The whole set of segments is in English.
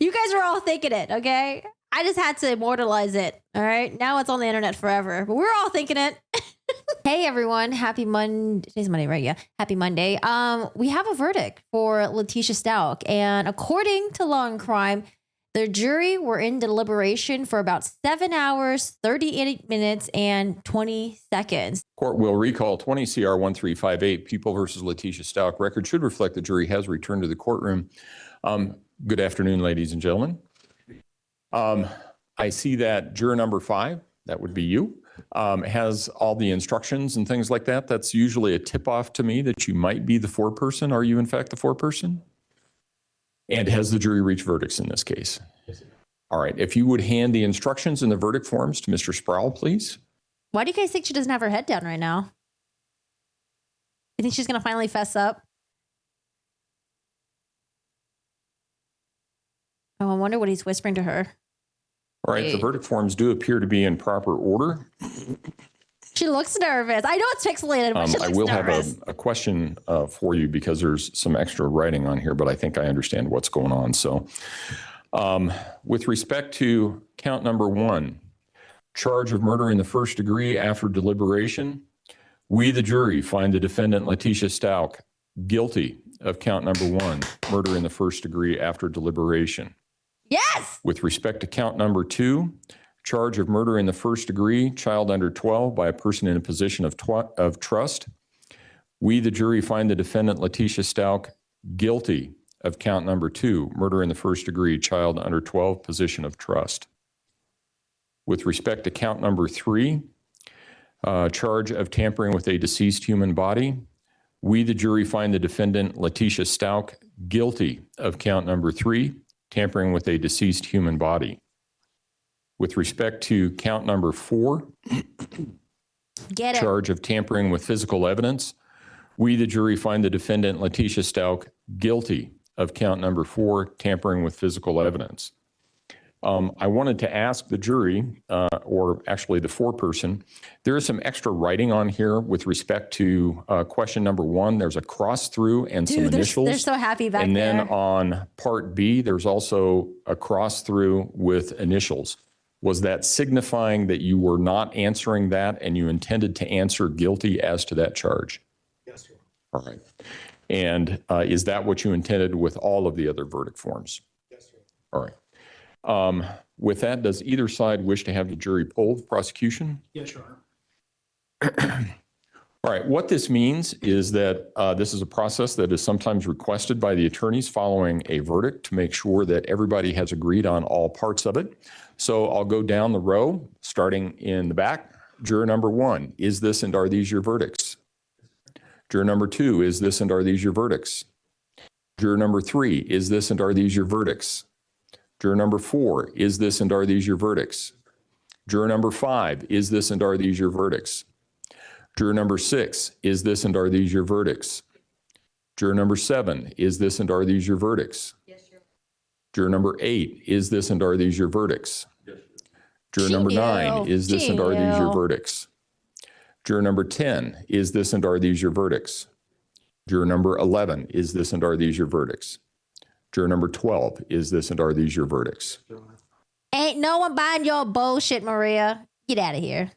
You guys were all thinking it, okay? I just had to immortalize it, all right? Now it's on the internet forever, but we're all thinking it. Hey, everyone. Happy Monday. Today's Monday, right? Yeah. Happy Monday. We have a verdict for LETECIA STAUCH, and according to Law and Crime, the jury were in deliberation for about 7 hours, 38 minutes, and 20 seconds. Court will recall 20 CR 1358, People versus LETECIA STAUCH. Record should reflect the jury has returned to the courtroom. Good afternoon, ladies and gentlemen. I see that juror number 5, that would be you, has all the instructions and things like that. That's usually a tip-off to me that you might be the foreperson. Are you, in fact, the foreperson? And has the jury reached verdicts in this case? Yes. All right. If you would hand the instructions and the verdict forms to Mr. Sproul, please. Why do you guys think she doesn't have her head down right now? You think she's going to finally fess up? Oh, I wonder what he's whispering to her. All right. The verdict forms do appear to be in proper order. She looks nervous. I know it's pixelated, but she looks nervous. I will have a question for you because there's some extra writing on here, but I think I understand what's going on. So with respect to count number 1, charge of murder in the first degree after deliberation, we, the jury, find the defendant LETECIA STAUCH guilty of count number 1, murder in the first degree after deliberation. Yes! With respect to count number 2, charge of murder in the first degree, child under 12 by a person in a position of trust. We, the jury, find the defendant LETECIA STAUCH guilty of count number 2, murder in the first degree, child under 12, position of trust. With respect to count number 3, charge of tampering with a deceased human body. We, the jury, find the defendant LETECIA STAUCH guilty of count number 3, tampering with a deceased human body. With respect to count number 4, charge of tampering with physical evidence, we, the jury, find the defendant LETECIA STAUCH guilty of count number 4, tampering with physical evidence. I wanted to ask the jury, or actually the foreperson, there is some extra writing on here with respect to question number 1. There's a cross through and some initials. They're so happy back there. And then on part B, there's also a cross through with initials. Was that signifying that you were not answering that and you intended to answer guilty as to that charge? Yes, sir. All right. And is that what you intended with all of the other verdict forms? Yes, sir. All right. With that, does either side wish to have the jury poll the prosecution? Yes, Your Honor. All right. What this means is that this is a process that is sometimes requested by the attorneys following a verdict to make sure that everybody has agreed on all parts of it. So I'll go down the row, starting in the back. Juror number 1, is this and are these your verdicts? Juror number 2, is this and are these your verdicts? Juror number 3, is this and are these your verdicts? Juror number 4, is this and are these your verdicts? Juror number 5, is this and are these your verdicts? Juror number 6, is this and are these your verdicts? Juror number 7, is this and are these your verdicts? Yes, sir. Juror number 8, is this and are these your verdicts? Yes, sir. Juror number 9, is this and are these your verdicts? Juror number 10, is this and are these your verdicts? Juror number 11, is this and are these your verdicts? Juror number 12, is this and are these your verdicts? Ain't no one buying your bullshit, Maria. Get out of here.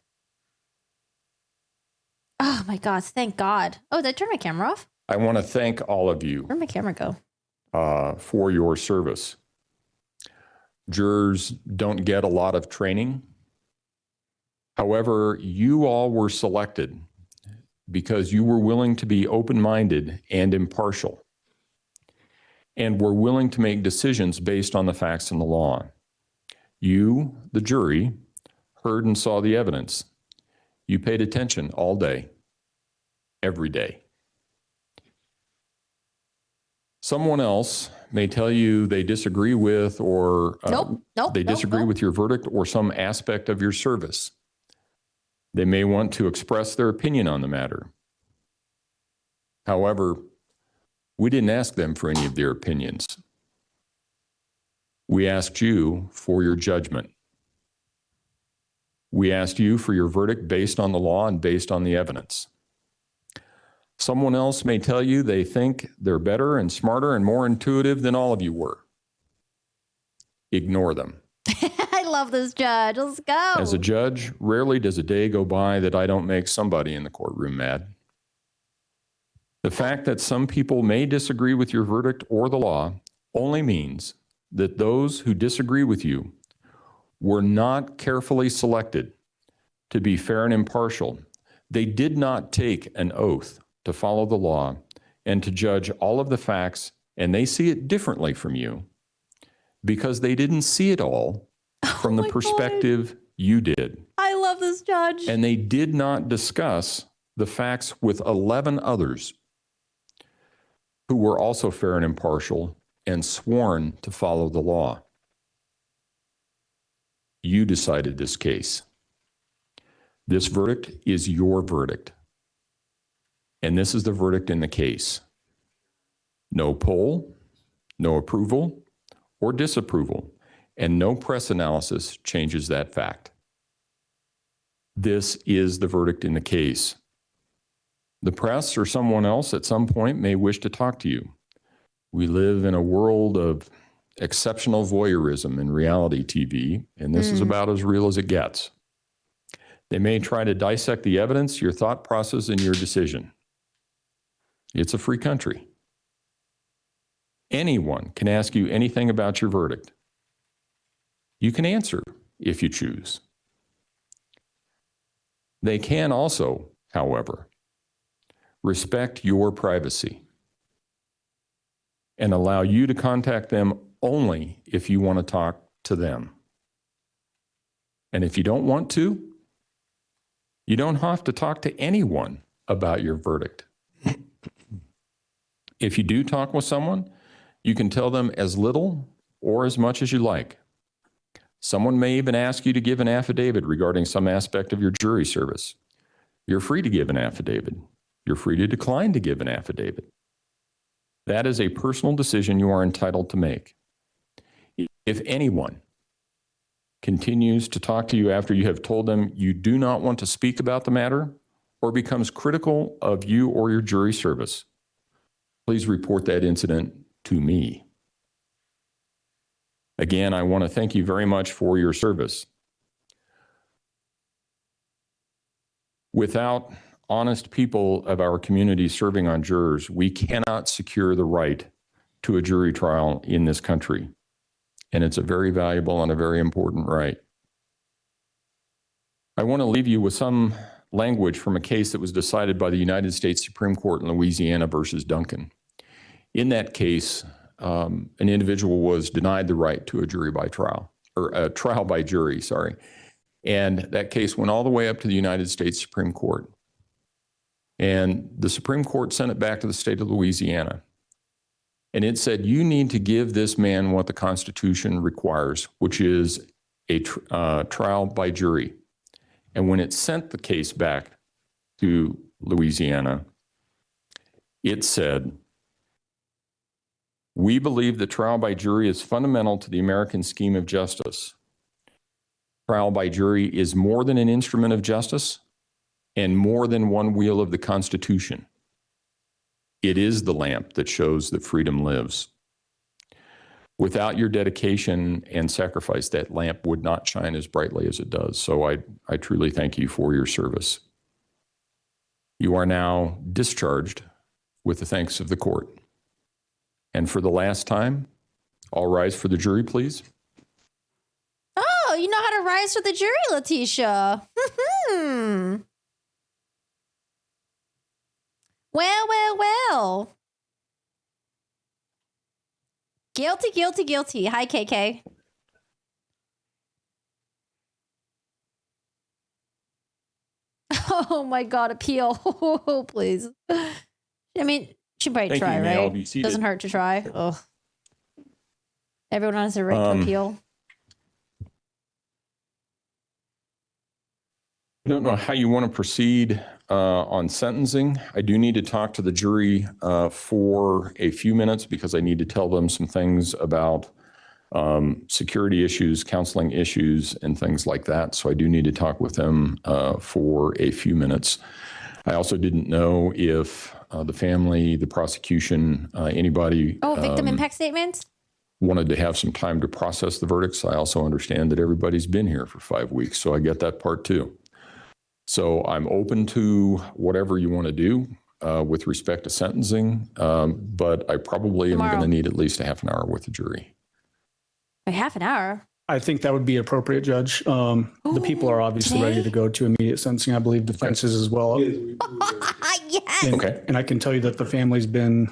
Oh my gosh, thank God. Oh, did I turn my camera off? I want to thank all of you Where'd my camera go? for your service. Jurors don't get a lot of training. However, you all were selected because you were willing to be open-minded and impartial, and were willing to make decisions based on the facts and the law. You, the jury, heard and saw the evidence. You paid attention all day, every day. Someone else may tell you they disagree with or they disagree with your verdict or some aspect of your service. They may want to express their opinion on the matter. However, we didn't ask them for any of their opinions. We asked you for your judgment. We asked you for your verdict based on the law and based on the evidence. Someone else may tell you they think they're better and smarter and more intuitive than all of you were. ignore them. I love this judge. Let's go. As a judge, rarely does a day go by that I don't make somebody in the courtroom mad. The fact that some people may disagree with your verdict or the law only means that those who disagree with you were not carefully selected to be fair and impartial. They did not take an oath to follow the law and to judge all of the facts, and they see it differently from you because they didn't see it all from the perspective you did. I love this judge. And they did not discuss the facts with 11 others who were also fair and impartial and sworn to follow the law. You decided this case. This verdict is your verdict. And this is the verdict in the case. No poll, no approval or disapproval, and no press analysis changes that fact. This is the verdict in the case. The press or someone else at some point may wish to talk to you. We live in a world of exceptional voyeurism in reality TV, and this is about as real as it gets. They may try to dissect the evidence, your thought process, and your decision. It's a free country. Anyone can ask you anything about your verdict. You can answer if you choose. They can also, however, respect your privacy and allow you to contact them only if you want to talk to them. And if you don't want to, you don't have to talk to anyone about your verdict. If you do talk with someone, you can tell them as little or as much as you like. Someone may even ask you to give an affidavit regarding some aspect of your jury service. You're free to give an affidavit. You're free to decline to give an affidavit. That is a personal decision you are entitled to make. If anyone continues to talk to you after you have told them you do not want to speak about the matter or becomes critical of you or your jury service, please report that incident to me. Again, I want to thank you very much for your service. Without honest people of our community serving on jurors, we cannot secure the right to a jury trial in this country. And it's a very valuable and a very important right. I want to leave you with some language from a case that was decided by the United States Supreme Court in Louisiana versus Duncan. In that case, an individual was denied the right to a jury by trial, or a trial by jury, sorry. And that case went all the way up to the United States Supreme Court. And the Supreme Court sent it back to the state of Louisiana. And it said, you need to give this man what the Constitution requires, which is a trial by jury. And when it sent the case back to Louisiana, it said, we believe that trial by jury is fundamental to the American scheme of justice. Trial by jury is more than an instrument of justice and more than one wheel of the Constitution. It is the lamp that shows that freedom lives. Without your dedication and sacrifice, that lamp would not shine as brightly as it does. So I truly thank you for your service. You are now discharged with the thanks of the court. And for the last time, all rise for the jury, please. Oh, you know how to rise for the jury, LETECIA. Well. Guilty. Hi, KK. Oh my God, appeal. Oh, please. I mean, she might Thank try, you. May all right? be seated. Doesn't hurt to try. Ugh. Everyone has a right to appeal. I don't know how you want to proceed on sentencing. I do need to talk to the jury for a few minutes because I need to tell them some things about security issues, counseling issues, and things like that. So I do need to talk with them for a few minutes. I also didn't know if the family, the prosecution, anybody. Oh, victim impact statements? wanted to have some time to process the verdicts. I also understand that everybody's been here for 5 weeks, so I get that part too. So I'm open to whatever you want to do with respect to sentencing, but I probably am going to need at least a half an hour with the jury. A half an hour? I think that would be appropriate, Judge. The people are obviously ready to go to immediate sentencing. I believe defenses as well. Yes. Okay. And I can tell you that the family's been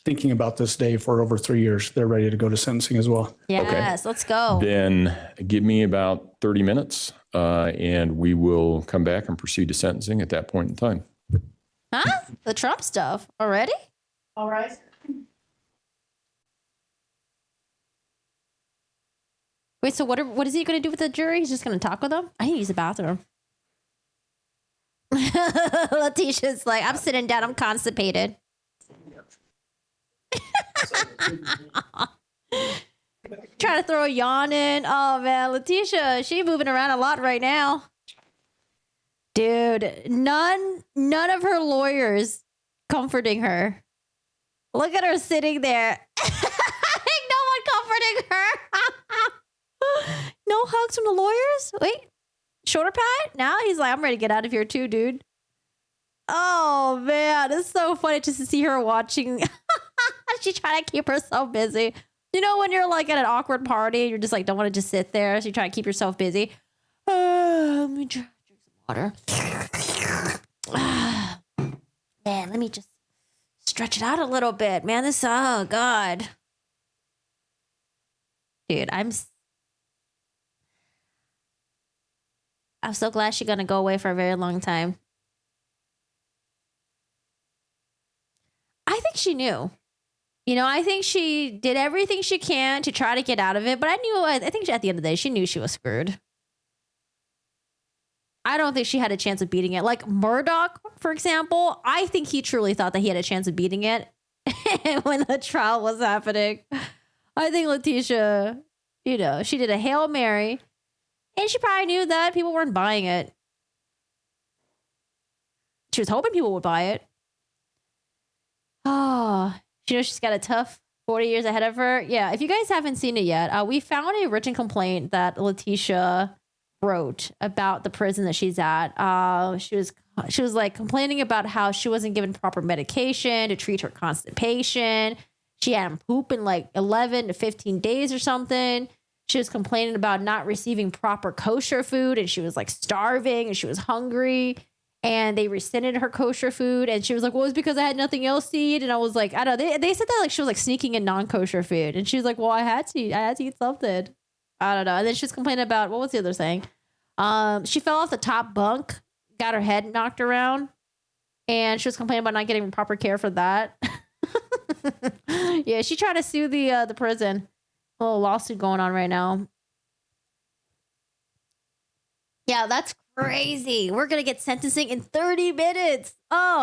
thinking about this day for over 3 years. They're ready to go to sentencing as well. Yes, let's go. Then give me about 30 minutes and we will come back and proceed to sentencing at that point in time. Huh? The Trump stuff already? All right. Wait, so what is he going to do with the jury? He's just going to talk with them? I need to use the bathroom. Leticia's like, I'm sitting down. I'm constipated. Trying to throw a yawn in. Oh, man. Leticia, she moving around a lot right now. Dude, none of her lawyers comforting her. Look at her sitting there. No one comforting her. No hugs from the lawyers? Wait, shoulder pat? Now he's like, I'm ready to get out of here too, dude. Oh, man. It's so funny just to see her watching. She's trying to keep herself busy. You know, when you're like at an awkward party, you're just like, don't want to just sit there. So you try to keep yourself busy. Let me drink some water. Man, let me just stretch it out a little bit. Man, this, oh, God. Dude, I'm so glad she's going to go away for a very long time. I think she knew. You know, I think she did everything she can to try to get out of it. But I think at the end of the day, she knew she was screwed. I don't think she had a chance of beating it. Like Murdoch, for example, I think he truly thought that he had a chance of beating it when the trial was happening. I think Leticia, you know, she did a Hail Mary. And she probably knew that people weren't buying it. She was hoping people would buy it. Oh, you know, she's got a tough 40 years ahead of her. Yeah, if you guys haven't seen it yet, we found a written complaint that Leticia wrote about the prison that she's at. She was like complaining about how she wasn't given proper medication to treat her constipation. She hadn't pooped in like 11 to 15 days or something. She was complaining about not receiving proper kosher food, and she was like starving and she was hungry, and they rescinded her kosher food. And she was like, well, it's because I had nothing else to eat. And I was like, I don't know. They said that like she was like sneaking in non-kosher food. And she was like, well, I had to eat something. I don't know. And then she was complaining about, what was the other thing? She fell off the top bunk, got her head knocked around, and she was complaining about not getting proper care for that. Yeah, she tried to sue the prison. A little lawsuit going on right now. Yeah, that's crazy. We're going to get sentencing in 30 minutes. Oh.